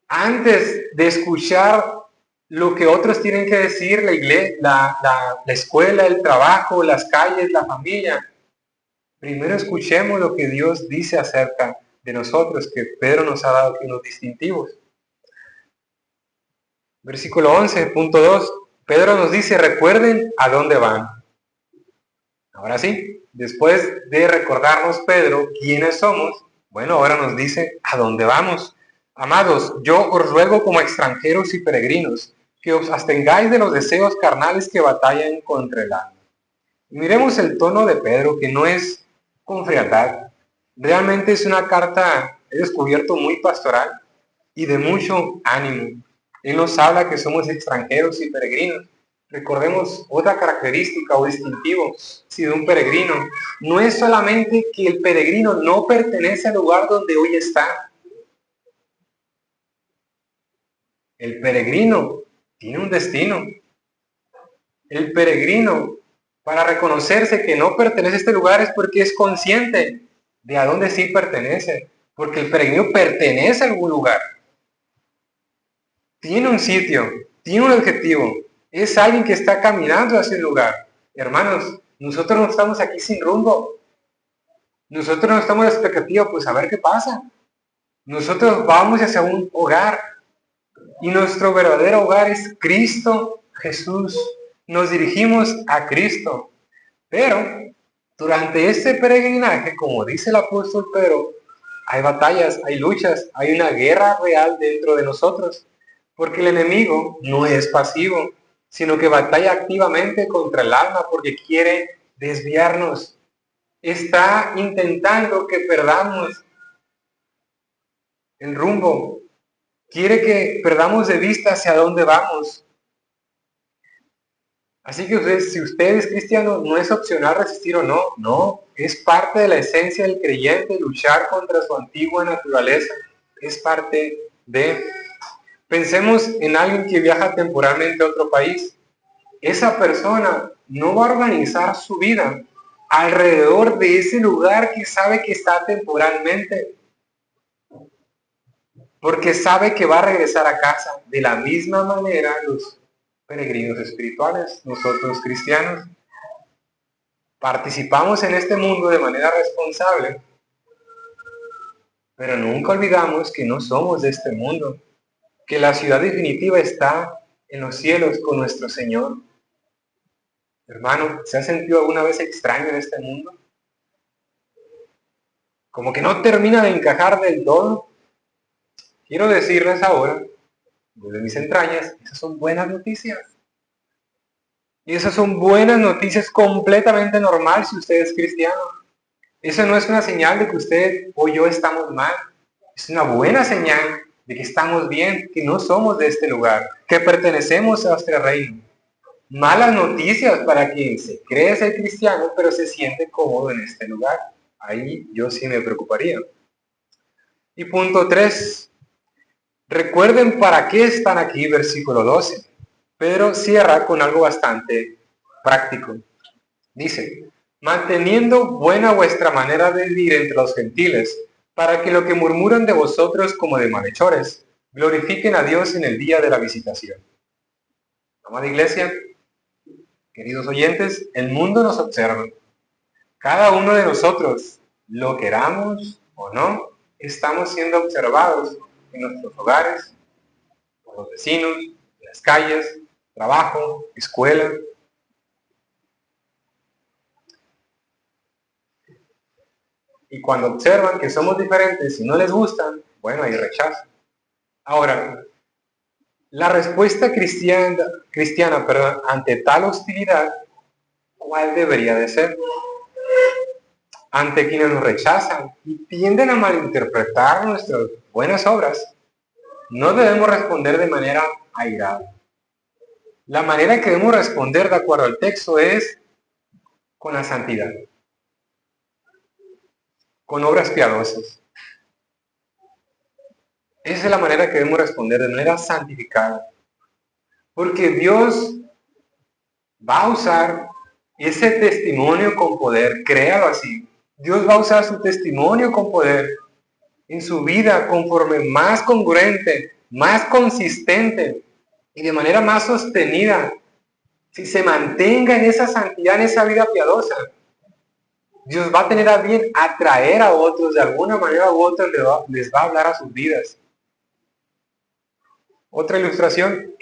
Antes de escuchar lo que otros tienen que decir, la iglesia, la escuela, el trabajo, las calles, la familia, primero escuchemos lo que Dios dice acerca de nosotros, que Pedro nos ha dado aquí unos distintivos. Versículo 11.2, Pedro nos dice, recuerden a dónde van. Ahora sí, después de recordarnos Pedro quiénes somos, bueno, ahora nos dice a dónde vamos. Amados, yo os ruego como extranjeros y peregrinos, que os abstengáis de los deseos carnales que batallan contra el alma. Y miremos el tono de Pedro, que no es con frialdad. Realmente es una carta, he descubierto, muy pastoral y de mucho ánimo. Él nos habla que somos extranjeros y peregrinos. Recordemos otra característica o distintivo de un peregrino. No es solamente que el peregrino no pertenece al lugar donde hoy está. El peregrino tiene un destino. El peregrino, para reconocerse que no pertenece a este lugar, es porque es consciente de a dónde sí pertenece. Porque el peregrino pertenece a algún lugar. Tiene un sitio, tiene un objetivo. Es alguien que está caminando hacia un lugar. Hermanos, nosotros no estamos aquí sin rumbo. Nosotros no estamos en la expectativa, pues a ver qué pasa. Nosotros vamos hacia un hogar. Y nuestro verdadero hogar es Cristo Jesús. Nos dirigimos a Cristo. Pero durante este peregrinaje, como dice el apóstol Pedro, hay batallas, hay luchas, hay una guerra real dentro de nosotros. Porque el enemigo no es pasivo, sino que batalla activamente contra el alma porque quiere desviarnos. Está intentando que perdamos el rumbo. Quiere que perdamos de vista hacia dónde vamos. Así que si usted es cristiano, no es opcional resistir o no, no, es parte de la esencia del creyente luchar contra su antigua naturaleza, es parte de... Pensemos en alguien que viaja temporalmente a otro país. Esa persona no va a organizar su vida alrededor de ese lugar que sabe que está temporalmente, porque sabe que va a regresar a casa. De la misma manera, los peregrinos espirituales, nosotros cristianos, participamos en este mundo de manera responsable, pero nunca olvidamos que no somos de este mundo, que la ciudad definitiva está en los cielos con nuestro Señor. Hermano, ¿se ha sentido alguna vez extraño en este mundo? Como que no termina de encajar del todo. Quiero decirles ahora, desde mis entrañas, esas son buenas noticias. Y esas son buenas noticias completamente normal si usted es cristiano. Eso no es una señal de que usted o yo estamos mal. Es una buena señal de que estamos bien, que no somos de este lugar, que pertenecemos a este reino. Malas noticias para quien se cree ser cristiano, pero se siente cómodo en este lugar. Ahí yo sí me preocuparía. Y punto 3. Recuerden para qué están aquí, versículo 12. Pedro cierra con algo bastante práctico. Dice, manteniendo buena vuestra manera de vivir entre los gentiles, para que lo que murmuran de vosotros como de malhechores, glorifiquen a Dios en el día de la visitación. Amada iglesia, queridos oyentes, el mundo nos observa. Cada uno de nosotros, lo queramos o no, estamos siendo observados en nuestros hogares, por los vecinos, en las calles, trabajo, escuela. Y cuando observan que somos diferentes y no les gustan, bueno, hay rechazo. Ahora, la respuesta cristiana ante tal hostilidad, ¿cuál debería de ser? Ante quienes nos rechazan y tienden a malinterpretar nuestras buenas obras, no debemos responder de manera airada. La manera que debemos responder de acuerdo al texto es con la santidad, con obras piadosas. Esa es la manera que debemos responder, de manera santificada. Porque Dios va a usar ese testimonio con poder, créalo así. Dios va a usar su testimonio con poder en su vida conforme más congruente, más consistente y de manera más sostenida. Si se mantenga en esa santidad, en esa vida piadosa, Dios va a tener a bien atraer a otros, de alguna manera u otra les va a hablar a sus vidas. Otra ilustración,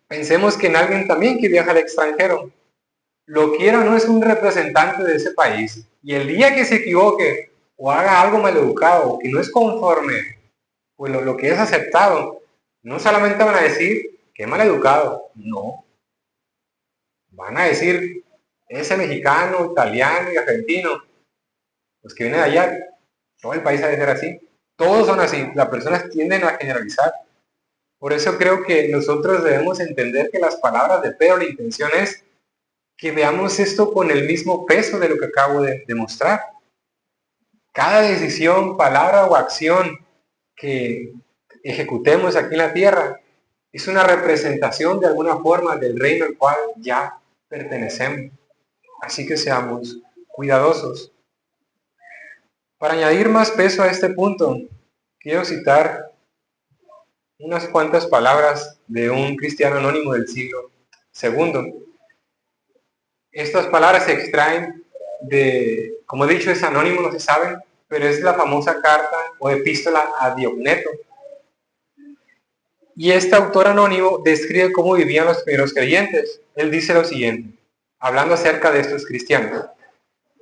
pensemos que en alguien también que viaja al extranjero, lo quiera o no es un representante de ese país, y el día que se equivoque o haga algo maleducado, que no es conforme pues lo que es aceptado, no solamente van a decir que maleducado, no, van a decir ese mexicano, italiano y argentino, los que vienen de allá, todo el país ha de ser así, todos son así, las personas tienden a generalizar. Por eso creo que nosotros debemos entender que las palabras de Pedro, la intención es que veamos esto con el mismo peso de lo que acabo de demostrar. Cada decisión, palabra o acción que ejecutemos aquí en la tierra es una representación de alguna forma del reino al cual ya pertenecemos. Así que seamos cuidadosos. Para añadir más peso a este punto, quiero citar unas cuantas palabras de un cristiano anónimo del siglo II. Estas palabras se extraen de, como he dicho, es anónimo, no se sabe, pero es la famosa carta o epístola a Diogneto. Y este autor anónimo describe cómo vivían los primeros creyentes. Él dice lo siguiente, hablando acerca de estos cristianos.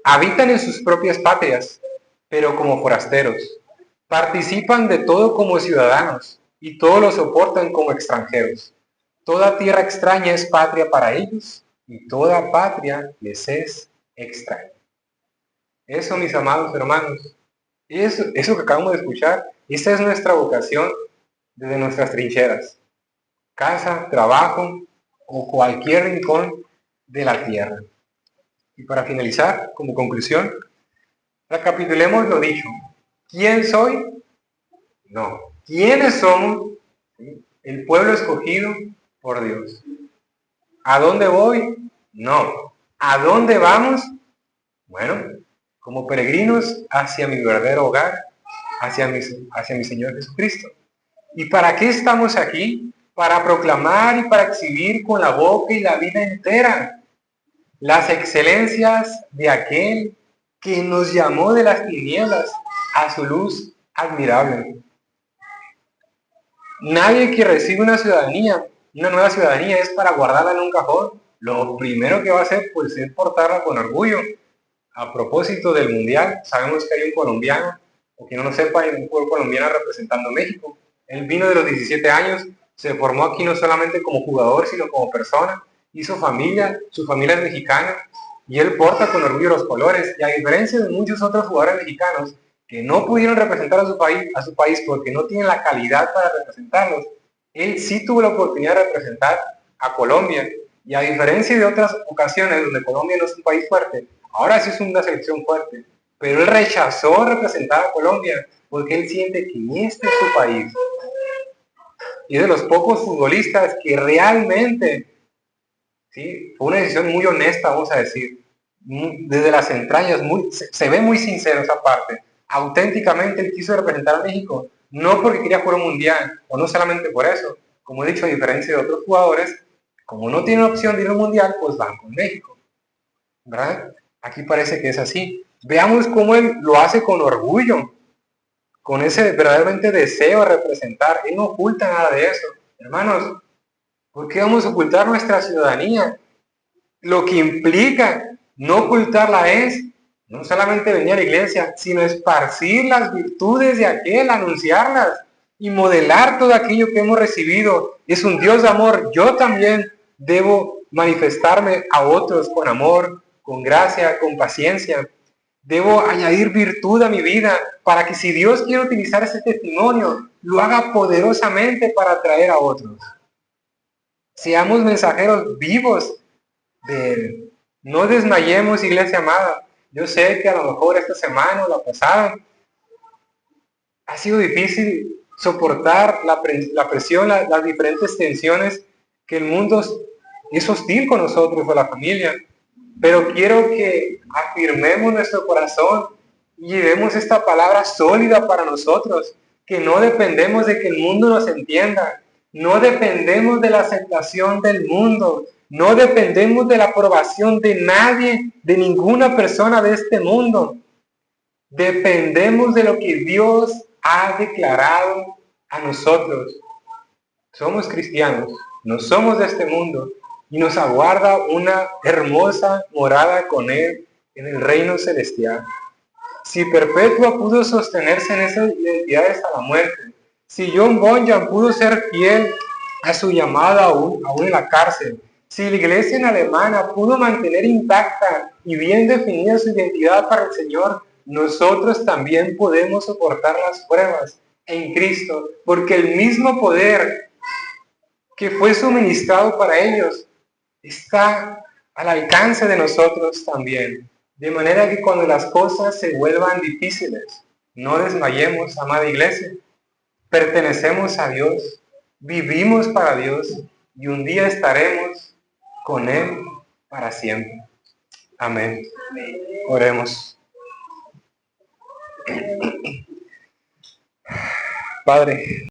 Habitan en sus propias patrias, pero como forasteros. Participan de todo como ciudadanos y todo lo soportan como extranjeros. Toda tierra extraña es patria para ellos y toda patria les es extraña. Eso, mis amados hermanos, eso que acabamos de escuchar, esa es nuestra vocación desde nuestras trincheras. Casa, trabajo, o cualquier rincón de la tierra. Y para finalizar, como conclusión, recapitulemos lo dicho. ¿Quién soy? No. ¿Quiénes somos? El pueblo escogido por Dios. ¿A dónde voy? No. ¿A dónde vamos? Bueno, como peregrinos hacia mi verdadero hogar, hacia mi Señor Jesucristo. ¿Y para qué estamos aquí? Para proclamar y para exhibir con la boca y la vida entera las excelencias de aquel que nos llamó de las tinieblas a su luz admirable. Nadie que recibe una nueva ciudadanía es para guardarla en un cajón. Lo primero que va a hacer pues es portarla con orgullo. A propósito del Mundial, sabemos que hay un colombiano, o que no lo sepa, hay un colombiano representando a México. Él vino de los 17 años, se formó aquí no solamente como jugador, sino como persona, hizo familia, su familia es mexicana, y él porta con orgullo los colores, y a diferencia de muchos otros jugadores mexicanos que no pudieron representar a su país porque no tienen la calidad para representarlos, él sí tuvo la oportunidad de representar a Colombia, y a diferencia de otras ocasiones donde Colombia no es un país fuerte, ahora sí es una selección fuerte, pero él rechazó representar a Colombia porque él siente que este es su país. Y es de los pocos futbolistas que realmente, ¿sí?, fue una decisión muy honesta, vamos a decir, desde las entrañas, se ve muy sincero esa parte. Auténticamente él quiso representar a México, no porque quería jugar un mundial, o no solamente por eso. Como he dicho, a diferencia de otros jugadores, como no tienen opción de ir al mundial, pues van con México, ¿verdad? Aquí parece que es así. Veamos cómo él lo hace con orgullo, con ese verdaderamente deseo de representar. Él no oculta nada de eso. Hermanos, ¿por qué vamos a ocultar nuestra ciudadanía? Lo que implica no ocultarla es no solamente venir a la iglesia, sino esparcir las virtudes de aquel, anunciarlas y modelar todo aquello que hemos recibido. Es un Dios de amor. Yo también debo manifestarme a otros con amor, con gracia, con paciencia. Debo añadir virtud a mi vida para que si Dios quiere utilizar ese testimonio, lo haga poderosamente para atraer a otros. Seamos mensajeros vivos de Él. No desmayemos, iglesia amada. Yo sé que a lo mejor esta semana o la pasada ha sido difícil soportar la presión, las diferentes tensiones que el mundo es hostil con nosotros o la familia. Pero quiero que afirmemos nuestro corazón y llevemos esta palabra sólida para nosotros, que no dependemos de que el mundo nos entienda, no dependemos de la aceptación del mundo, no dependemos de la aprobación de nadie, de ninguna persona de este mundo. Dependemos de lo que Dios ha declarado a nosotros. Somos cristianos, no somos de este mundo, y nos aguarda una hermosa morada con Él en el reino celestial. Si Perpetua pudo sostenerse en esas identidades hasta la muerte, si John Bunyan pudo ser fiel a su llamada aún en la cárcel, si la iglesia en Alemania pudo mantener intacta y bien definida su identidad para el Señor, nosotros también podemos soportar las pruebas en Cristo, porque el mismo poder que fue suministrado para ellos está al alcance de nosotros también. De manera que cuando las cosas se vuelvan difíciles, no desmayemos, amada iglesia. Pertenecemos a Dios, vivimos para Dios y un día estaremos con Él para siempre. Amén. Oremos. Padre,